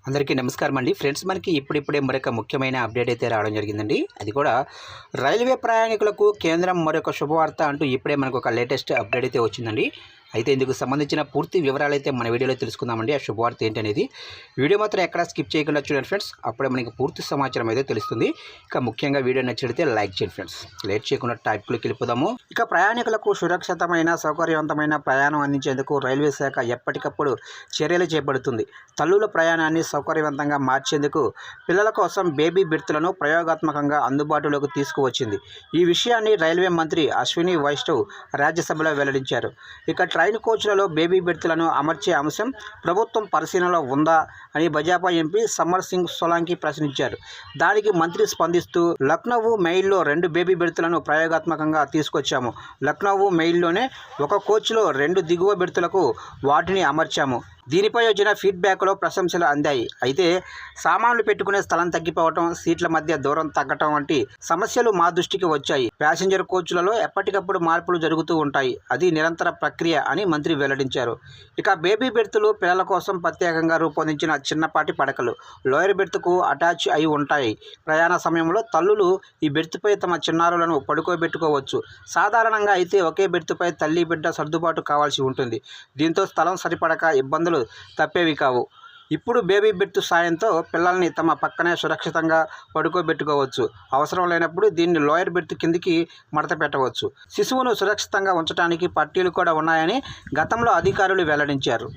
అందరికీ నమస్కారం అండి ఫ్రెండ్స్. మనకి ఇప్పుడిప్పుడే మరొక ముఖ్యమైన అప్డేట్ అయితే రావడం జరిగిందండి. అది కూడా రైల్వే ప్రయాణికులకు కేంద్రం మరొక శుభవార్త అంటూ ఇప్పుడే మనకు ఒక లేటెస్ట్ అప్డేట్ అయితే వచ్చిందండి. అయితే ఇందుకు సంబంధించిన పూర్తి వివరాలు అయితే మన వీడియోలో తెలుసుకుందామండి. ఆ శుభవార్త ఏంటనేది వీడియో మాత్రం ఎక్కడ స్కిప్ చేయకుండా చూడండి ఫ్రెండ్స్. అప్పుడే మనకి పూర్తి సమాచారం అయితే తెలుస్తుంది. ఇక ముఖ్యంగా వీడియో నచ్చితే లైక్ చేయండి ఫ్రెండ్స్. లేట్ చేయకుండా టాపిక్లోకి వెళ్ళిపోదాము. ఇక ప్రయాణికులకు సురక్షితమైన సౌకర్యవంతమైన ప్రయాణం అందించేందుకు రైల్వే శాఖ ఎప్పటికప్పుడు చర్యలు చేపడుతుంది. తల్లుల ప్రయాణాన్ని సౌకర్యవంతంగా మార్చేందుకు పిల్లల కోసం బేబీ బెర్తులను ప్రయోగాత్మకంగా అందుబాటులోకి తీసుకువచ్చింది. ఈ విషయాన్ని రైల్వే మంత్రి అశ్విని వైష్ణవ్ రాజ్యసభలో వెల్లడించారు. ఇక ట్రైన్ కోచ్లలో బేబీ బెర్తులను అమర్చే అంశం ప్రభుత్వం పరిశీలనలో ఉందా అని భాజపా ఎంపీ సమర్ సింగ్ సోలంకి ప్రశ్నించారు. దానికి మంత్రి స్పందిస్తూ లక్నో మెయిల్లో 2 బేబీ బెర్తులను ప్రయోగాత్మకంగా తీసుకొచ్చాము. లక్నో మెయిల్లోనే ఒక కోచ్లో 2 దిగువ బెర్తులకు వాటిని అమర్చాము. దీనిపై వచ్చిన ఫీడ్బ్యాక్లో ప్రశంసలు అందాయి. అయితే సామాన్లు పెట్టుకునే స్థలం తగ్గిపోవటం, సీట్ల మధ్య దూరం తగ్గటం వంటి సమస్యలు మా దృష్టికి వచ్చాయి. ప్యాసింజర్ కోచ్లలో ఎప్పటికప్పుడు మార్పులు జరుగుతూ ఉంటాయి. అది నిరంతర ప్రక్రియ అని మంత్రి వెల్లడించారు. ఇక బేబీ బెర్తులు పిల్లల కోసం ప్రత్యేకంగా రూపొందించిన చిన్నపాటి పడకలు లోయర్ బెర్త్కు అటాచ్ అయి ఉంటాయి. ప్రయాణ సమయంలో తల్లులు ఈ బెర్త్పై తమ చిన్నారులను పడుకోబెట్టుకోవచ్చు. సాధారణంగా అయితే ఒకే బెర్త్పై తల్లి బిడ్డ సర్దుబాటు కావాల్సి ఉంటుంది. దీంతో స్థలం సరిపడక ఇబ్బందులు తప్పేవి కావు. ఇప్పుడు బేబీ బెర్త్ సాయంతో పిల్లల్ని తమ పక్కనే సురక్షితంగా పడుకోబెట్టుకోవచ్చు. అవసరం లేనప్పుడు దీన్ని లోయర్ బెర్త్ కిందికి మడత పెట్టవచ్చు. శిశువును సురక్షితంగా ఉంచడానికి పట్టీలు కూడా ఉన్నాయని గతంలో అధికారులు వెల్లడించారు.